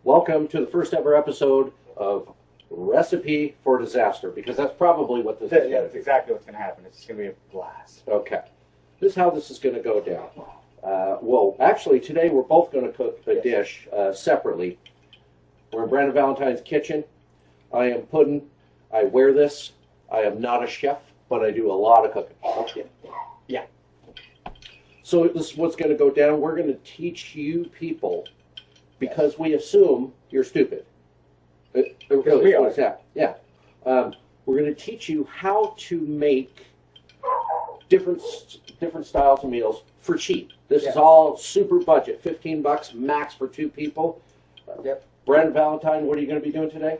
welcome to the first ever episode of Recipe for Disaster, because that's probably what this is. Yeah, that's exactly what's going to happen. It's going to be a blast. Okay. This is how this is going to go down. Well, actually, today we're both going to cook a dish separately. We're in Brandon Valentine's kitchen. I am Puddin'. I wear this. I am not a chef, but I do a lot of cooking. Okay. Yeah. So this is what's going to go down. We're going to teach you people, because we assume you're stupid. Because we are. Yeah. We're going to teach you how to make different styles of meals for cheap. This is all super budget, $15 max for 2 people. Yep. Brandon Valentine, what are you going to be doing today?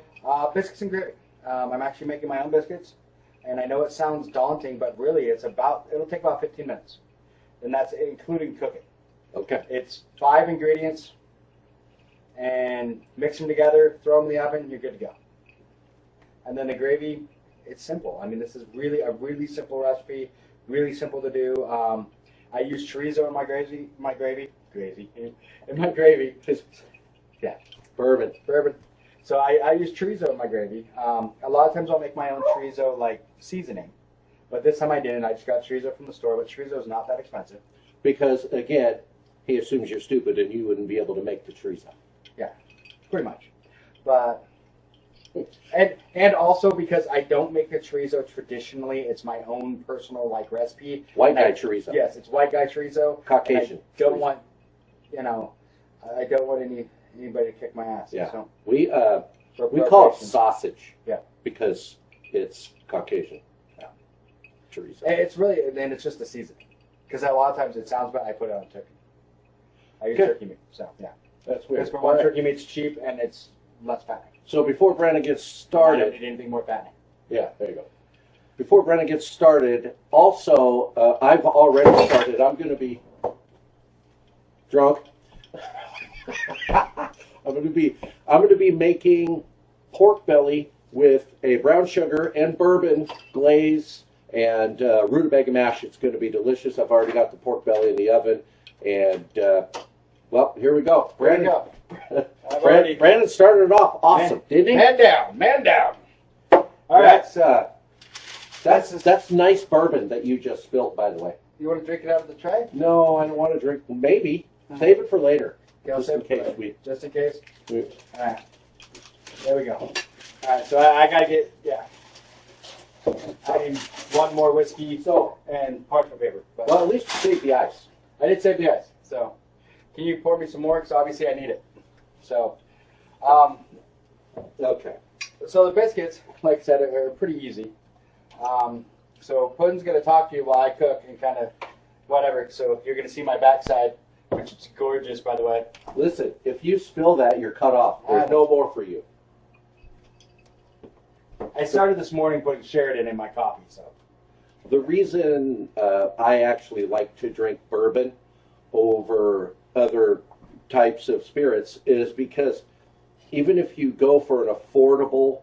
Biscuits and gravy. I'm actually making my own biscuits, and I know it sounds daunting, but really it'll take about 15 minutes, and that's including cooking. Okay. It's 5 ingredients, and mix them together, throw them in the oven, you're good to go. And then the gravy, it's simple. I mean, this is really a really simple recipe, really simple to do. I use chorizo in my gravy. Yeah. Bourbon. So I use chorizo in my gravy. A lot of times I'll make my own chorizo like seasoning, but this time I didn't. I just got chorizo from the store, but chorizo is not that expensive. Because, again, he assumes you're stupid and you wouldn't be able to make the chorizo. Yeah, pretty much. But and also because I don't make the chorizo traditionally, it's my own personal recipe. White guy chorizo. Yes, it's white guy chorizo. Caucasian. I don't want, I don't want anybody to kick my ass. Yeah. So, We call it sausage. Yeah. Because it's Caucasian. Yeah. Chorizo. And it's just the seasoning. Because a lot of times it sounds bad, I put it on turkey. I use turkey meat, so yeah. That's weird. Because for one, turkey meat's cheap and it's less fattening. So before Brandon gets I started, don't need anything more fattening. yeah, there you go. Before Brandon gets started, also, I've already started. I'm going to be drunk. I'm going to be making pork belly with a brown sugar and bourbon glaze and rutabaga mash. It's going to be delicious. I've already got the pork belly in the oven, and well, here we go. Brandon, Brandon started it off awesome, didn't he? Man down. All right. That's nice bourbon that you just spilled, by the way. You want to drink it out of the tray? No, I don't want to drink. Maybe. Save it for later. Okay, Just in case. Just in case? We- All right. There we go. All right, so I got to get, I need one more whiskey and parchment paper. But Well, at least you saved the ice. I did save the ice, so can you pour me some more? Because obviously I need it. So, Okay. so the biscuits, like I said, are pretty easy. So Puddin's going to talk to you while I cook and kind of whatever. So you're going to see my backside, which is gorgeous, by the way. Listen, if you spill that, you're cut off. There's no more for you. I started this morning putting Sheridan in my coffee, so. The reason I actually like to drink bourbon over other types of spirits is because even if you go for an affordable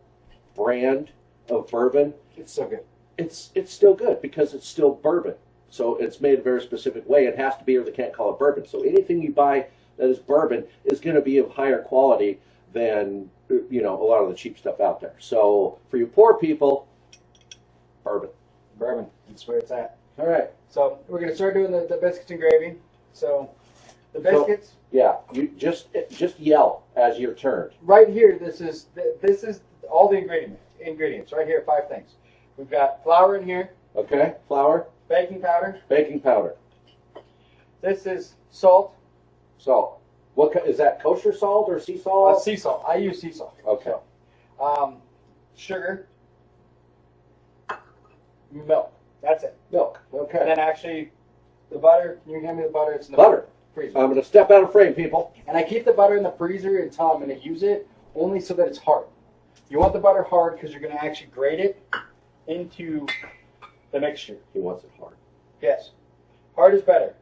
brand of bourbon, It's so good. it's still good because it's still bourbon. So it's made a very specific way. It has to be, or they can't call it bourbon. So anything you buy that is bourbon is going to be of higher quality than a lot of the cheap stuff out there. So for you poor people, bourbon. Bourbon. That's where it's at. All right. So we're going to start doing the biscuits and gravy. So the biscuits, Yeah, you just yell as you're turned. right here, this is all the ingredients. Right here, 5 things. We've got flour in here, Okay, flour, baking powder. baking powder, This is salt. salt. Is that kosher salt or sea salt? Sea salt. I use sea salt. Okay. So, sugar. Milk. That's it. Milk. And Okay. then actually, the butter. Can you hand me the butter? It's in the Butter. freezer. I'm going to step out of frame, people. And I keep the butter in the freezer until I'm going to use it, only so that it's hard. You want the butter hard because you're going to actually grate it into the mixture. He wants it hard. Yes. Hard is better.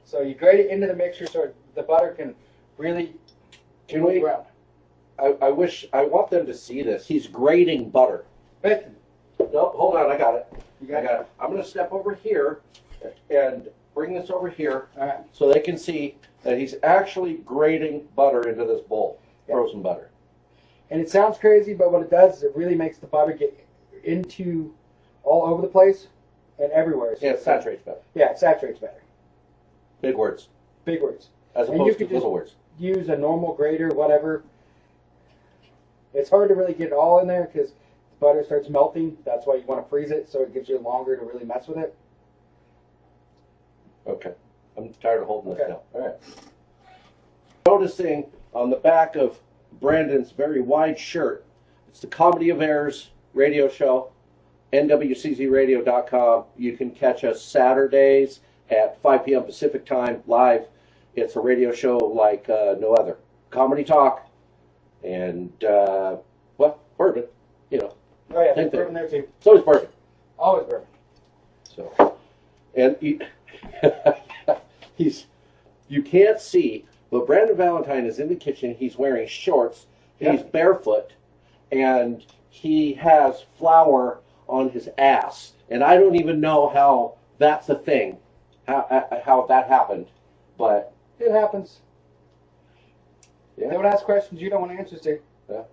So you grate it into the mixture so the butter can really Can we? around. I want them to see this. He's grating butter. But Nope, hold on, I got it. you got it. I'm going to step over here and bring this over here All right. so they can see and he's actually grating butter into this bowl, Yep. frozen butter. And it sounds crazy, but what it does is it really makes the butter get into all over the place and everywhere. So Yeah, it saturates better. Yeah, it saturates better. Big words, Big words. as And you opposed to could little just- words. Use a normal grater, whatever. It's hard to really get it all in there because the butter starts melting. That's why you want to freeze it, so it gives you longer to really mess with it. Okay. I'm tired of holding this Okay. now. All right. Noticing on the back of Brandon's very wide shirt, it's the Comedy of Errors radio show, nwczradio.com. You can catch us Saturdays at 5 p.m. Pacific time live. It's a radio show like no other. Comedy talk and, bourbon. You know, Oh yeah, Same there's thing. bourbon there too. it's always bourbon. Always bourbon. So, and you can't see, but Brandon Valentine is in the kitchen. He's wearing shorts. He's Yep. barefoot, and he has flour on his ass. And I don't even know how that's a thing, how that happened. But It happens. Yeah. Don't ask questions you don't want answers to.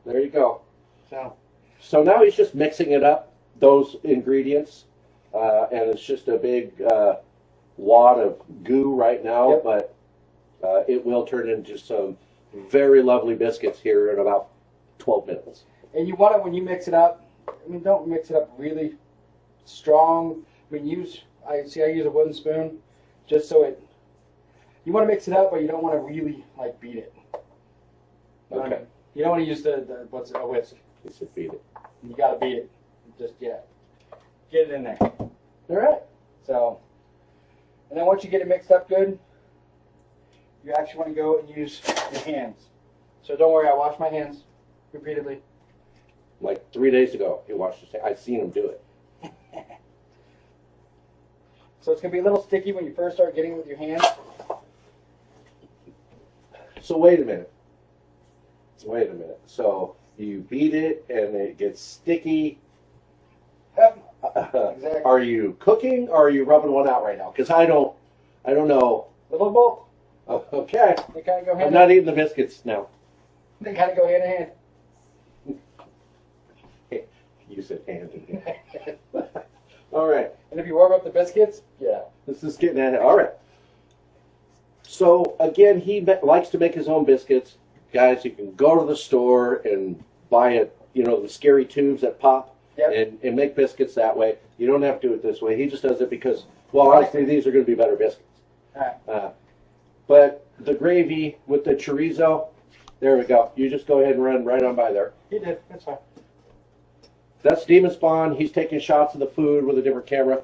there you go. So So now he's just mixing it up, those ingredients, and it's just a big wad of goo right now, Yep. but it will turn into some very lovely biscuits here in about 12 minutes. and you want it when you mix it up. I mean, don't mix it up really strong. I mean, use I use a wooden spoon just so it. You want to mix it up, but you don't want to really like beat it. Okay. You don't want to use the what's it, a whisk. He said beat it. You got to beat it. Just get it in there. All right. So, and then once you get it mixed up good, you actually want to go and use your hands. So don't worry, I wash my hands repeatedly. Like 3 days ago, he watched us. I've seen him do it. So it's gonna be a little sticky when you first start getting it with your hands. So wait a minute. So you beat it and it gets sticky. Yep, exactly. Are you cooking or are you rubbing one out right now? Because I don't know. Little both. Oh, okay. They kind of go I'm hand. not eating the biscuits now. They kind of go hand in hand. You said hand in hand. All right. And if you warm up the biscuits, yeah. This is getting at it. All right. So again, he likes to make his own biscuits. Guys, you can go to the store and buy it. You know, the scary tubes that pop. Yep. And make biscuits that way. You don't have to do it this way. He just does it because, well, honestly, these are going to be better biscuits. All right. But the gravy with the chorizo, there we go. You just go ahead and run right on by there. You did. That's fine. That's Demon Spawn. He's taking shots of the food with a different camera.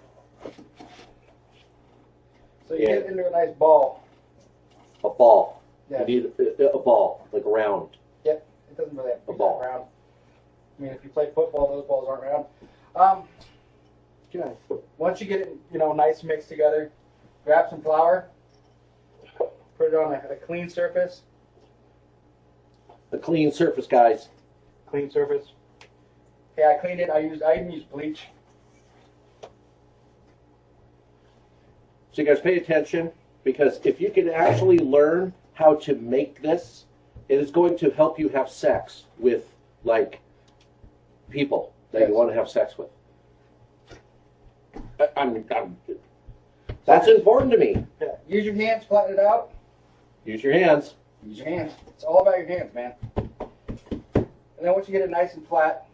So you Yeah. get into a nice ball. A ball. Yeah. You need a ball, like a round. Yep. It doesn't really have to be A ball. that round. I mean, if you play football, those balls aren't round. Okay. Once you get it, nice mixed together, grab some flour, put it on a clean surface. A clean surface, guys. Clean surface. Yeah, I cleaned it. I even used bleach. So you guys pay attention, because if you can actually learn how to make this, it is going to help you have sex with, like, people that Yes. you want to have sex with. That's important to me. Yeah. Use your hands, flatten it out. Use your hands. Use your hands. It's all about your hands, man. And then once you get it nice and flat,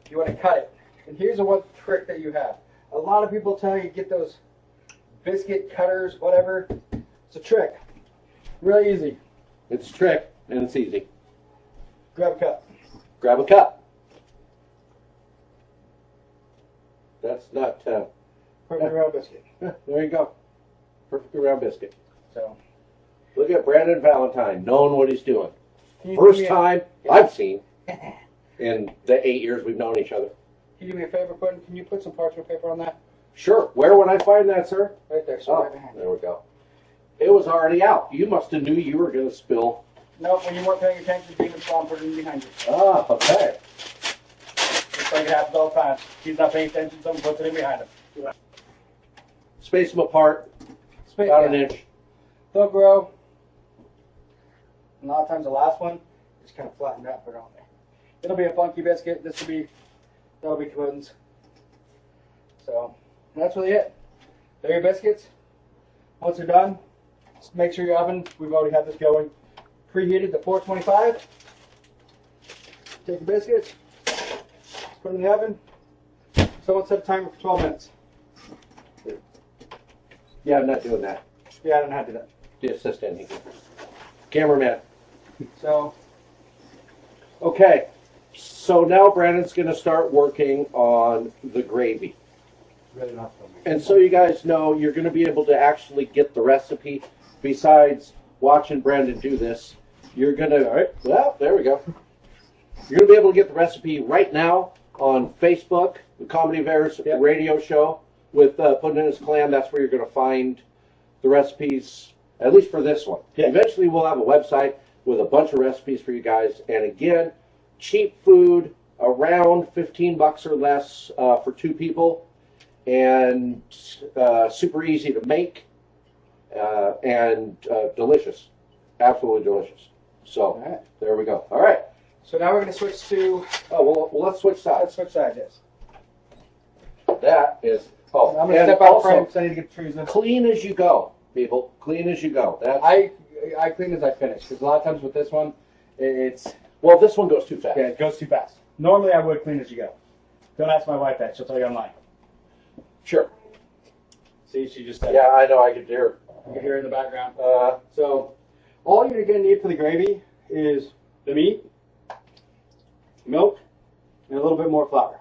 you want to cut it. And here's the one trick that you have. A lot of people tell you get those biscuit cutters, whatever. It's a trick. Really easy. It's a trick, and it's easy. Grab a cup. Grab a cup. That's not, Perfect round biscuit. there you go. Perfectly round biscuit. So, Look at Brandon Valentine, knowing what he's doing. can you First do me time Yeah. I've seen in the 8 years we've known each other. Can you do me a favor, Quentin? Can you put some parchment paper on that? Sure. Where would I find that, sir? Right there. So Oh, right behind. there we go. It was already out. You must have knew you were going to spill. Nope, when you weren't paying attention, Demon Spawn put it in behind you. Ah, okay. Just like it happens all the time. He's not paying attention, someone puts it in behind him. Space them apart, Space about an down. inch. They'll grow. And a lot of times the last one just kind of flattened out, put it on there. It'll be a funky biscuit. That'll be Puddin's. So that's really it. They're your biscuits. Once they're done, just make sure your oven, we've already had this going, preheated to 425. Take the biscuits, put them in the oven. Someone set a timer for 12 minutes. Yeah, I'm not doing that. Yeah, I don't have to do that. The assistant here. Cameraman. So, Okay, so now Brandon's going to start working on the gravy. really not filming. And so you guys know you're going to be able to actually get the recipe. Besides watching Brandon do this, you're going to, well, there we go. You're going to be able to get the recipe right now on Facebook, the Comedy Bears radio show with Puddin' in His Clan. That's where you're going to find the recipes, at least for this one. Yeah. Eventually we'll have a website with a bunch of recipes for you guys. And again, cheap food, around 15 bucks or less for 2 people. And super easy to make and delicious. Absolutely delicious. So, All right. there we go. All right. So now we're going to switch to, Oh, well, let's switch let's sides. switch sides, yes. That is, oh, I'm going to and step out also, frame because I need to get the trees in. clean as you go, people. Clean as you go. That's, I clean as I finish because a lot of times with this one, it's, well, this one goes too fast. yeah, it goes too fast. Normally I would clean as you go. Don't ask my wife that. She'll tell you online. Sure. See, she just said Yeah, I know. I could hear. You can hear it in the background. Uh, So, all you're going to need for the gravy is the meat, milk, and a little bit more flour.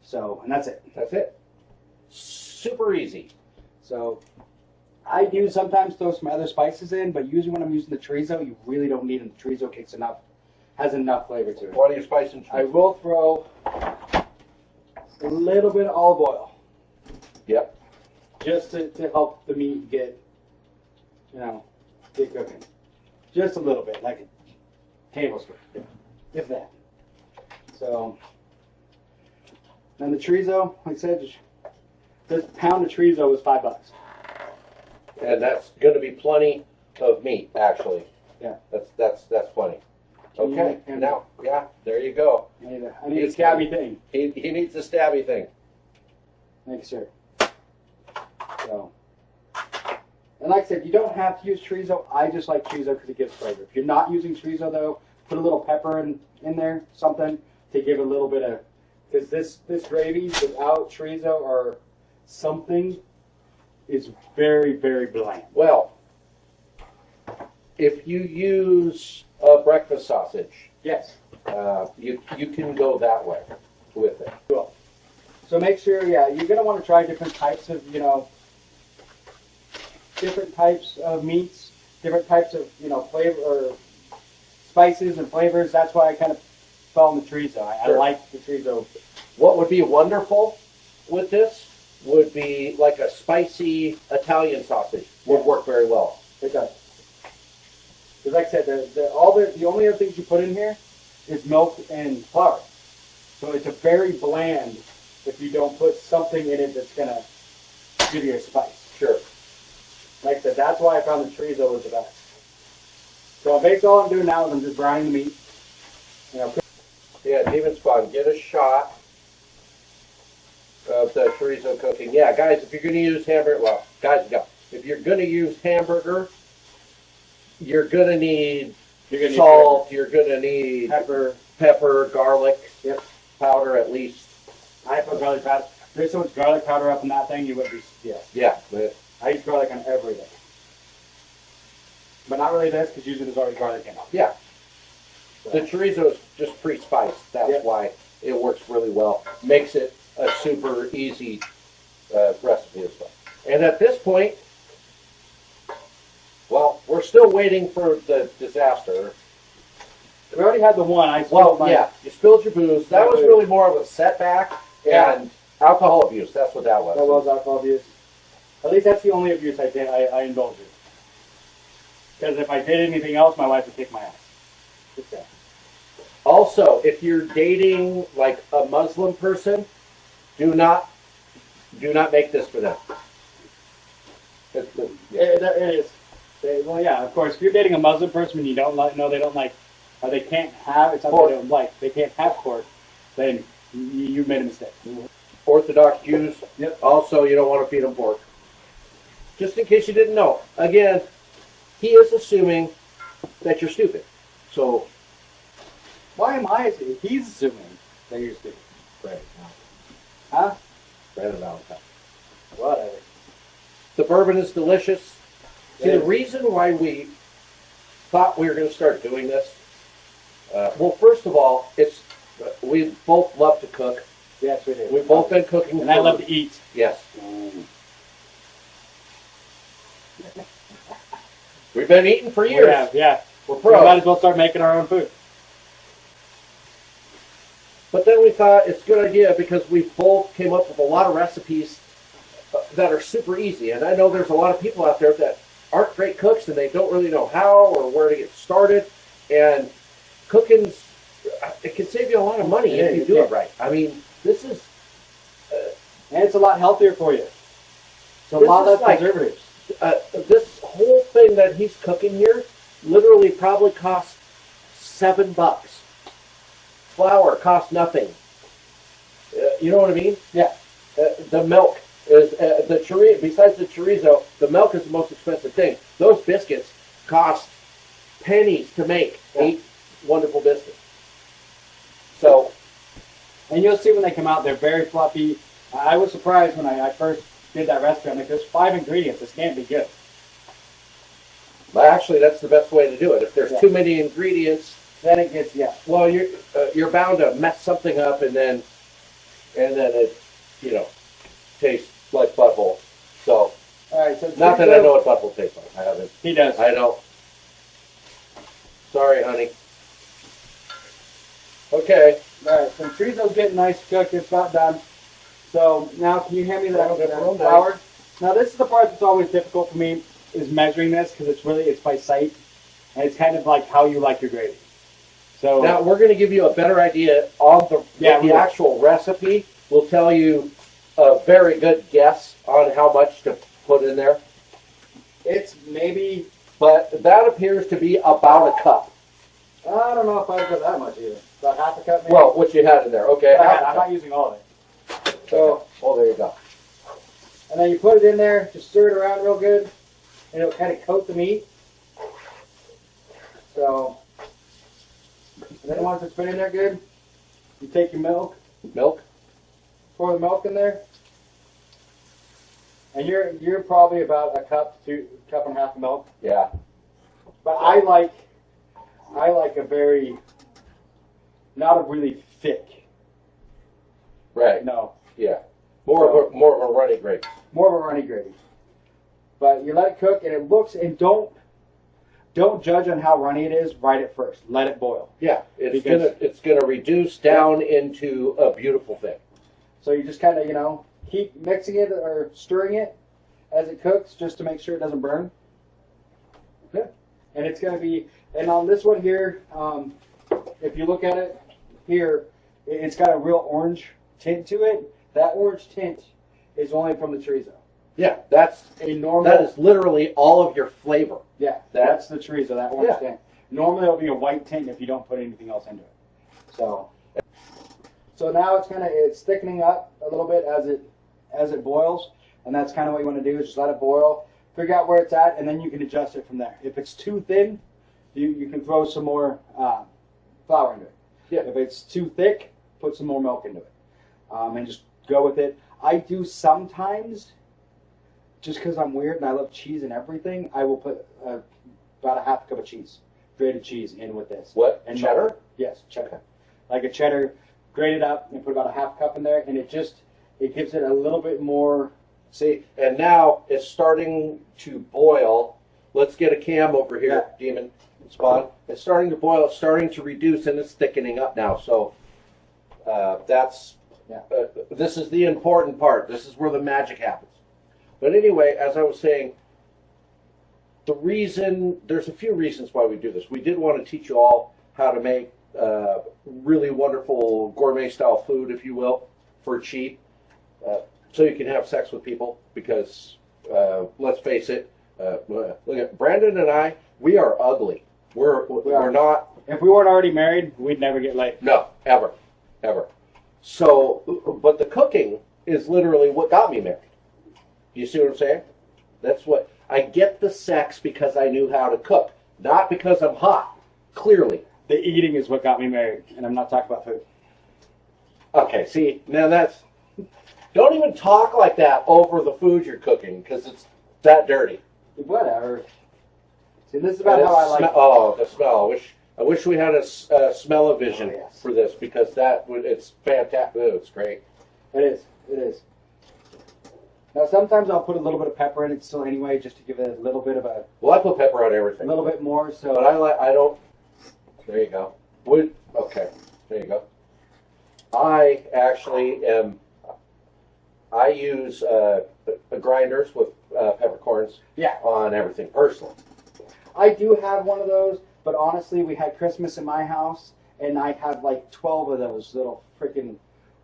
So, and that's it. that's it. Super easy. So, I do sometimes throw some other spices in, but usually when I'm using the chorizo, you really don't need them. The chorizo kicks enough, has enough flavor to it. What are your spice and I cheese? will throw a little bit of olive oil Yep. just to help the meat get, get cooking. Just a little bit, like a tablespoon, if that. So, then the chorizo, like I said, this pound of chorizo was $5. And that's going to be plenty of meat, actually. Yeah. That's plenty. Okay. And Now, yeah, there you go. I need a scabby thing. He needs a stabby thing. Thanks, sir. So, and like I said, you don't have to use chorizo. I just like chorizo because it gives flavor. If you're not using chorizo, though, put a little pepper in there, something to give a little bit of, because this gravy without chorizo or something is very, very bland. Well, if you use a breakfast sausage, Yes. you can go that way with it. Cool. So make sure, yeah, you're going to want to try different types of, different types of meats, different types of, flavor or spices and flavors. That's why I kind of fell on the chorizo. I Sure. like the chorizo. What would be wonderful with this would be like a spicy Italian sausage. Would work very well. It does. Because like I said, the only other things you put in here is milk and flour. So it's a very bland if you don't put something in it that's going to give you a spice. Sure. Like I said, that's why I found the chorizo was the best. So basically all I'm doing now is I'm just browning the meat. Yeah, Demon Spawn, get a shot of the chorizo cooking. Yeah, guys, if you're going to use hamburger, well, guys, go. If you're going to use hamburger, you're going to need salt. You're going to need pepper, garlic powder at least. I put garlic powder. There's so much garlic powder up in that thing, you wouldn't be. Yeah. Yeah, but I use garlic on everything. But not really this, because usually there's already garlic in it. yeah, So, the chorizo is just pre-spiced. That's Yep. why it works really well. Makes it a super easy recipe as well. And at this point, well, we're still waiting for the disaster. we already had the one. I Well, spilled my- yeah, you spilled your booze. That was booze. really more of a setback Yeah. and alcohol abuse. That's what that was. That was alcohol abuse. At least that's the only abuse I indulge in. Because if I did anything else, my wife would kick my ass. Just that. Also, if you're dating like a Muslim person, do not make this for them. Yeah. It is. Well, yeah, of course. If you're dating a Muslim person and you don't like, no, they don't like, or they can't have, it's not that they don't like, they can't have pork, then you made a mistake. Orthodox Jews, Yep. also you don't want to feed them pork. Just in case you didn't know. Again, he is assuming that you're stupid. So, Why am I? He's assuming that you're stupid. Right. Huh? Right about that. Whatever. the bourbon is delicious. See, the Yeah. reason why we thought we were going to start doing this, well, first of all, it's we both love to cook. Yes, we do. We've both been cooking. And I love to eat. Yes. We've been eating for years. Yeah. We're We pros. might as well start making our own food. But then we thought it's a good idea because we both came up with a lot of recipes that are super easy. And I know there's a lot of people out there that aren't great cooks and they don't really know how or where to get started. And cooking's, it can save you a lot of money Yeah, if you it do can. it right. I mean, this is, And it's a lot healthier for you. So a This lot is less like- preservatives. this whole thing that he's cooking here literally probably costs $7. Flour costs nothing. You know what I mean? Yeah. The milk is the chorizo. Besides the chorizo, the milk is the most expensive thing. Those biscuits cost pennies to make. Yeah. 8 wonderful biscuits. So And you'll see when they come out, they're very fluffy. I was surprised when I first did that recipe. I'm like, there's 5 ingredients. This can't be good. actually, that's the best way to do it. If there's Yeah. too many ingredients, Then it gets, yeah. well, you're bound to mess something up, and then it, tastes like butthole. So All right, so not that I know what butthole tastes like. I haven't. He does. I don't. Sorry, honey. Okay. All right, so chorizo's getting nice cooked. It's about done. So now, can you hand me that, Okay, that well done. flour? Now, this is the part that's always difficult for me, is measuring this, because it's by sight, and it's kind of like how you like your gravy. So Now we're going to give you a better idea on Yeah, the we will. actual recipe. We'll tell you a very good guess on how much to put in there, it's maybe, but that appears to be about a cup. I don't know if I'd put that much either. About half a cup maybe? Well, what you had in there, okay? But half a I'm cup. not using all of it. So, oh, there you go. And then you put it in there, just stir it around real good, and it'll kind of coat the meat. So, and then once it's been in there good, you take your milk, Milk. pour the milk in there, and you're probably about a cup to cup and a half of milk. Yeah. But I like a very, not a really thick. Right. No, Yeah. More of a runny gravy. more of a runny gravy. But you let it cook, and it looks, and don't judge on how runny it is right at first. Let it boil. Yeah. Because- It's gonna reduce down into a beautiful thing. So you just kind of, keep mixing it or stirring it as it cooks, just to make sure it doesn't burn. Yeah. And it's going to be, and on this one here, if you look at it here, it's got a real orange tint to it. That orange tint is only from the chorizo. Yeah. That's A normal, that is literally all of your flavor. yeah, that's the chorizo, that orange Yeah. tint. Normally it'll be a white tint if you don't put anything else into it. So now it's thickening up a little bit as it boils, and that's kind of what you want to do is just let it boil, figure out where it's at, and then you can adjust it from there. If it's too thin, you can throw some more flour into it. Yeah. If it's too thick, put some more milk into it, and just go with it. I do sometimes, just because I'm weird and I love cheese and everything, I will put about a half a cup of cheese, grated cheese, in with this. What? And Cheddar? milk. Yes, cheddar. Like a cheddar, grate it up and put about a half cup in there, and it gives it a little bit more. See, and now it's starting to boil. Let's get a cam over here, Demon Spawn. It's starting to boil. It's starting to reduce, and it's thickening up now. So that's this is the important part. This is where the magic happens. But anyway, as I was saying, there's a few reasons why we do this. We did want to teach you all how to make really wonderful gourmet style food, if you will, for cheap. So you can have sex with people because, let's face it, Look at Brandon and I. We are ugly. We're not. If we weren't already married, we'd never get laid. No, ever. So, but the cooking is literally what got me married. You see what I'm saying? That's what I get the sex because I knew how to cook, not because I'm hot. Clearly. The eating is what got me married, and I'm not talking about food. Okay, see, now that's. Don't even talk like that over the food you're cooking because it's that dirty. Whatever. See, this is about how I like it. Oh, the smell. I wish we had a smell-o-vision Oh, yes. for this because it's fantastic. Oh, it's great. It is. Now, sometimes I'll put a little bit of pepper in it still anyway, just to give it a little bit of a Well, I put pepper on everything. little bit more. So, But I don't. There you go. Okay. There you go. I actually am. I use grinders with peppercorns. Yeah. On everything personally. I do have one of those, but honestly, we had Christmas in my house, and I have like 12 of those little freaking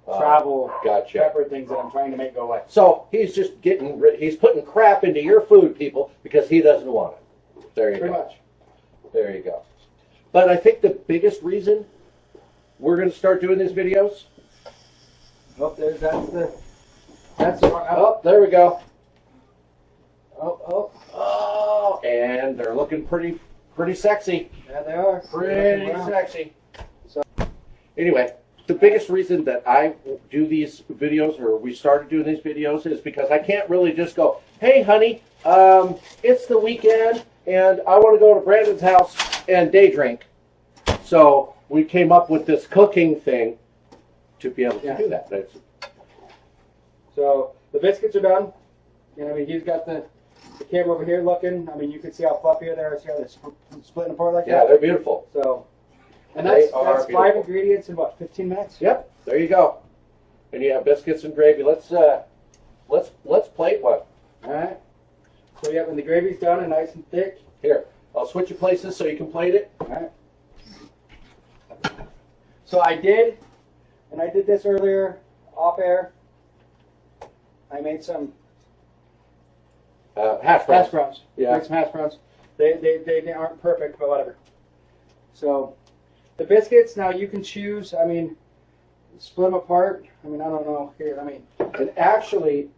travel Gotcha. pepper things that I'm trying to make go away. So he's just he's putting crap into your food, people, because he doesn't want it. There you Pretty go. much. There you go. But I think the biggest reason we're going to start doing these videos. Oh, that's the one. Oh, there we go. Oh, Oh, and they're looking pretty sexy. yeah, they are. Pretty Wow. sexy. So- Anyway, the biggest reason that I do these videos, or we started doing these videos, is because I can't really just go, hey, honey, it's the weekend, and I want to go to Brandon's house and day drink. So we came up with this cooking thing to be able to do that. So the biscuits are done. And I mean, he's got the camera over here looking. I mean, you can see how fluffy they are. See how they're splitting apart like Yeah, that? they're beautiful. So, and They that's are 5 beautiful. ingredients in what, 15 minutes? Yep, there you go. And you have biscuits and gravy. Let's plate one. All right. So yeah, when the gravy's done and nice and thick. Here, I'll switch you places so you can plate it. All right. So I did this earlier off air. I made some Hash browns. hash browns. Yeah. Made some hash browns. They aren't perfect, but whatever. So the biscuits, now you can choose. I mean, split them apart. I mean, I don't know. Here, I mean, And actually,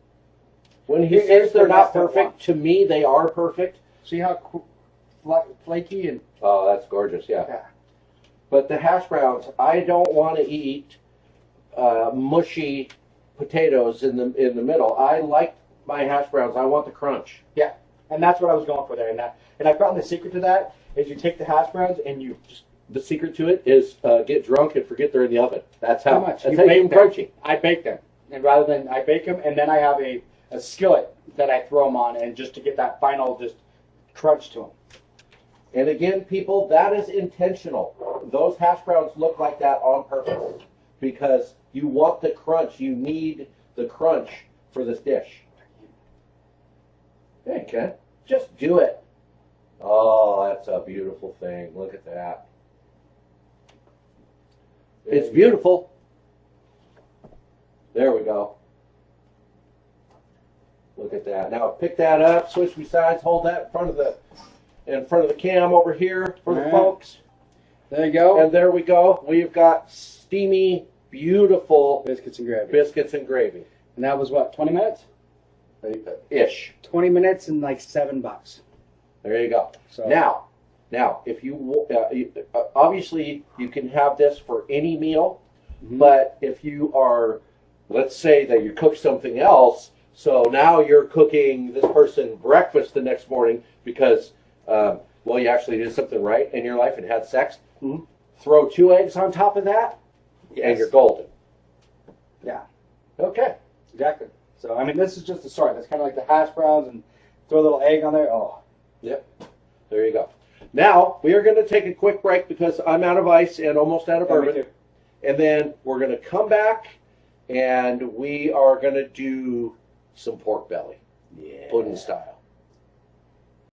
when he Here's says they're the not best I want. perfect, to me they are perfect. see how flaky and Oh, that's gorgeous, yeah. Yeah. But the hash browns, I don't want to eat mushy potatoes in the middle. I like my hash browns. I want the crunch. and that's what I was going for there. And I found the secret to that is you take the hash browns and you just The secret to it is get drunk and forget they're in the oven. That's how. Pretty much. That's You how you bake can crunchy. I bake them, and rather than I bake them, and then I have a skillet that I throw them on, and just to get that final just crunch to them. And again, people, that is intentional. Those hash browns look like that on purpose because you want the crunch. You need the crunch for this dish. Hey, Ken, just do it. Oh, that's a beautiful thing. Look at that. It's beautiful. There we go. Look at that. Now pick that up, switch me sides, hold that in front of the cam over here for the Alright. folks. There you go. And there we go. We've got steamy, beautiful Biscuits and gravy. biscuits and gravy. And that was what, 20 minutes? Ish. 20 minutes and like $7. There you go. So Now, if you obviously you can have this for any meal, Mhm. but if you are, let's say that you cook something else, so now you're cooking this person breakfast the next morning because, well, you actually did something right in your life and had sex. Mhm. Throw 2 eggs on top of that, and Yes. you're golden. Yeah. Okay. Exactly. So I mean, this is just the start. That's kind of like the hash browns, and throw a little egg on there. Oh, Yep. There you go. Now we are going to take a quick break because I'm out of ice and almost out of yeah, me bourbon. too. And then we're going to come back and we are going to do some pork belly, Yeah. pudding style.